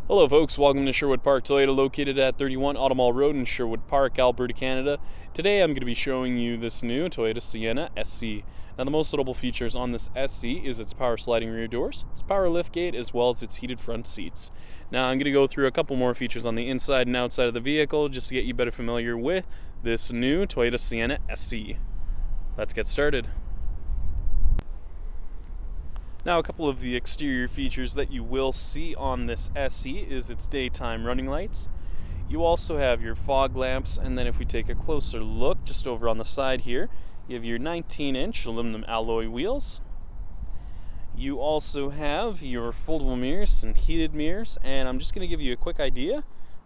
Hello folks, welcome to Sherwood Park Toyota, located at 31 Automall Road in Sherwood Park, Alberta, Canada. Today I'm going to be showing you this new Toyota Sienna SC. Now the most notable features on this SC is its power sliding rear doors, its power liftgate, as well as its heated front seats. Now I'm going to go through a couple more features on the inside and outside of the vehicle just to get you better familiar with this new Toyota Sienna SC. Let's get started. Now, a couple of the exterior features that you will see on this SC is its daytime running lights. You also have your fog lamps, and then if we take a closer look just over on the side here, you have your 19-inch aluminum alloy wheels. You also have your foldable mirrors and heated mirrors, and I'm just going to give you a quick idea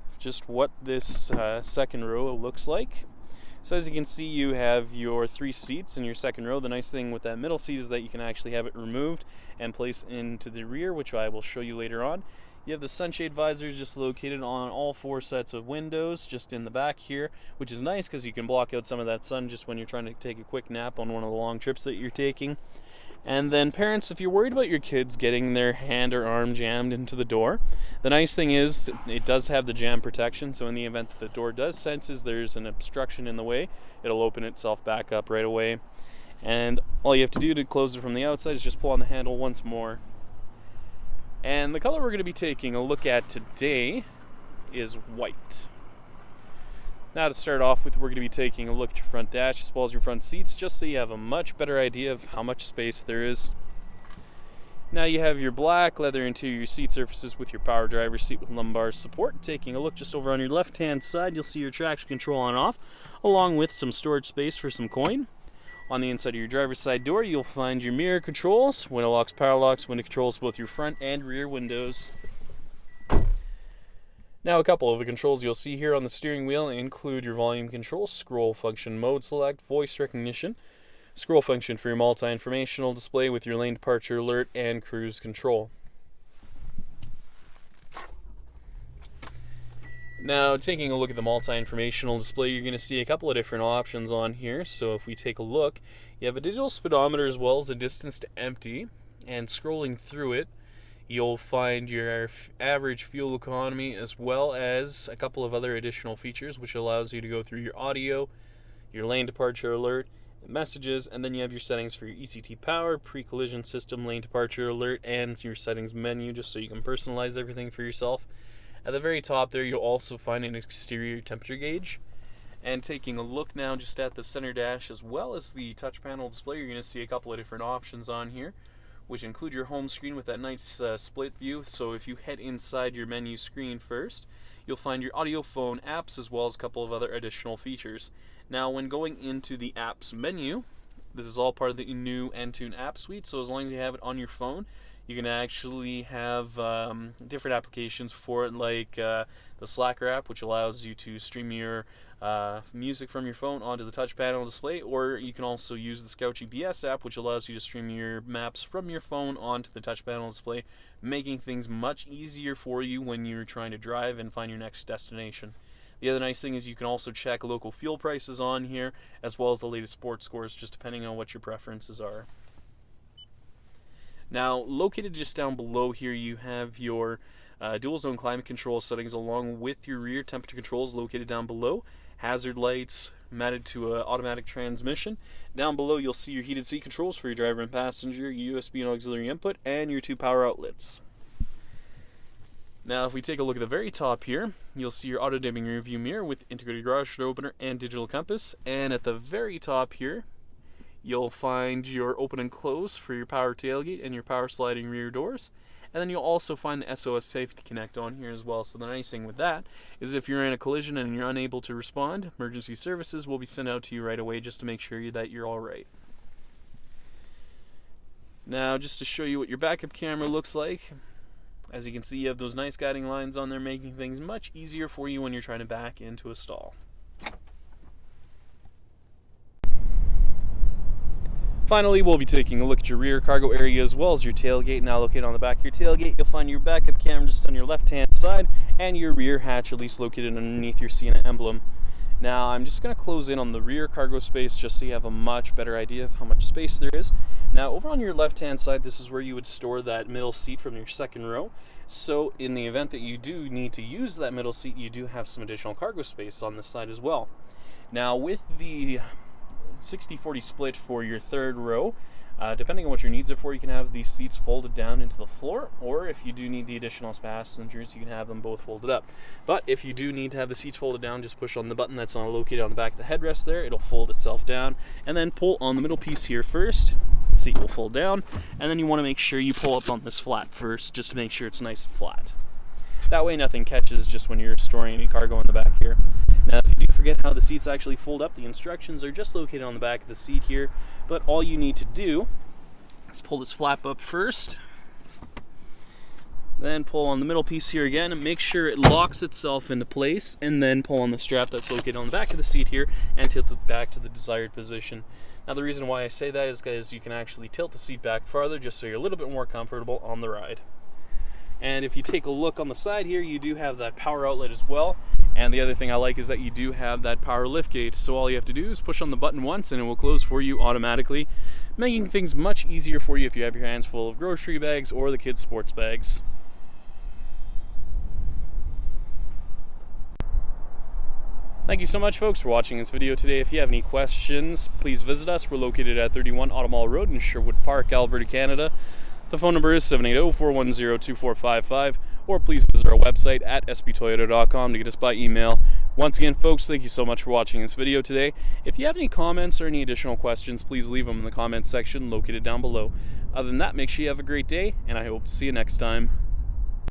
of just what this second row looks like. So as you can see, you have your 3 seats in your second row. The nice thing with that middle seat is that you can actually have it removed and placed into the rear, which I will show you later on. You have the sunshade visors just located on all 4 sets of windows just in the back here, which is nice because you can block out some of that sun just when you're trying to take a quick nap on one of the long trips that you're taking. And then parents, if you're worried about your kids getting their hand or arm jammed into the door, the nice thing is it does have the jam protection, so in the event that the door does senses there's an obstruction in the way, it'll open itself back up right away. And all you have to do to close it from the outside is just pull on the handle once more. And the color we're going to be taking a look at today is white. Now to start off with, we're going to be taking a look at your front dash as well as your front seats, just so you have a much better idea of how much space there is. Now you have your black leather interior seat surfaces with your power driver's seat with lumbar support. Taking a look just over on your left hand side, you'll see your traction control on off, along with some storage space for some coin. On the inside of your driver's side door, you'll find your mirror controls, window locks, power locks, window controls, both your front and rear windows. Now a couple of the controls you'll see here on the steering wheel include your volume control, scroll function, mode select, voice recognition, scroll function for your multi-informational display with your lane departure alert, and cruise control. Now taking a look at the multi-informational display, you're going to see a couple of different options on here. So if we take a look, you have a digital speedometer as well as a distance to empty, and scrolling through it, you'll find your average fuel economy as well as a couple of other additional features, which allows you to go through your audio, your lane departure alert, messages, and then you have your settings for your ECT power, pre-collision system, lane departure alert, and your settings menu, just so you can personalize everything for yourself. At the very top there, you'll also find an exterior temperature gauge. And taking a look now just at the center dash as well as the touch panel display, you're going to see a couple of different options on here, which include your home screen with that nice split view. So if you head inside your menu screen first, you'll find your audio phone apps as well as a couple of other additional features. Now when going into the apps menu, this is all part of the new Entune app suite, so as long as you have it on your phone, you can actually have different applications for it, like the Slacker app, which allows you to stream your music from your phone onto the touch panel display, or you can also use the Scout GPS app, which allows you to stream your maps from your phone onto the touch panel display, making things much easier for you when you're trying to drive and find your next destination. The other nice thing is you can also check local fuel prices on here, as well as the latest sports scores, just depending on what your preferences are. Now, located just down below here, you have your dual zone climate control settings along with your rear temperature controls located down below, hazard lights mounted to an automatic transmission. Down below, you'll see your heated seat controls for your driver and passenger, your USB and auxiliary input, and your 2 power outlets. Now, if we take a look at the very top here, you'll see your auto-dimming rear view mirror with integrated garage door opener and digital compass. And at the very top here, you'll find your open and close for your power tailgate and your power sliding rear doors. And then you'll also find the SOS Safety Connect on here as well. So the nice thing with that is if you're in a collision and you're unable to respond, emergency services will be sent out to you right away just to make sure that you're all right. Now, just to show you what your backup camera looks like, as you can see, you have those nice guiding lines on there, making things much easier for you when you're trying to back into a stall. Finally, we'll be taking a look at your rear cargo area as well as your tailgate. Now located on the back of your tailgate, you'll find your backup camera just on your left hand side and your rear hatch at least located underneath your Sienna emblem. Now I'm just going to close in on the rear cargo space just so you have a much better idea of how much space there is. Now over on your left hand side, this is where you would store that middle seat from your second row. So in the event that you do need to use that middle seat, you do have some additional cargo space on this side as well. Now with the 60-40 split for your third row, depending on what your needs are for, you can have these seats folded down into the floor, or if you do need the additional passengers, you can have them both folded up. But if you do need to have the seats folded down, just push on the button that's located on the back of the headrest there. It'll fold itself down, and then pull on the middle piece here first. The seat will fold down, and then you want to make sure you pull up on this flap first, just to make sure it's nice and flat. That way nothing catches just when you're storing any cargo in the back here. Now if you do forget how the seats actually fold up, the instructions are just located on the back of the seat here, but all you need to do is pull this flap up first, then pull on the middle piece here again and make sure it locks itself into place, and then pull on the strap that's located on the back of the seat here and tilt it back to the desired position. Now the reason why I say that is because you can actually tilt the seat back farther just so you're a little bit more comfortable on the ride. And if you take a look on the side here, you do have that power outlet as well. And the other thing I like is that you do have that power lift gate. So all you have to do is push on the button once and it will close for you automatically, making things much easier for you if you have your hands full of grocery bags or the kids' sports bags. Thank you so much, folks, for watching this video today. If you have any questions, please visit us. We're located at 31 Automall Road in Sherwood Park, Alberta, Canada. The phone number is 780-410-2455, or please visit our website at sptoyota.com to get us by email. Once again, folks, thank you so much for watching this video today. If you have any comments or any additional questions, please leave them in the comments section located down below. Other than that, make sure you have a great day, and I hope to see you next time.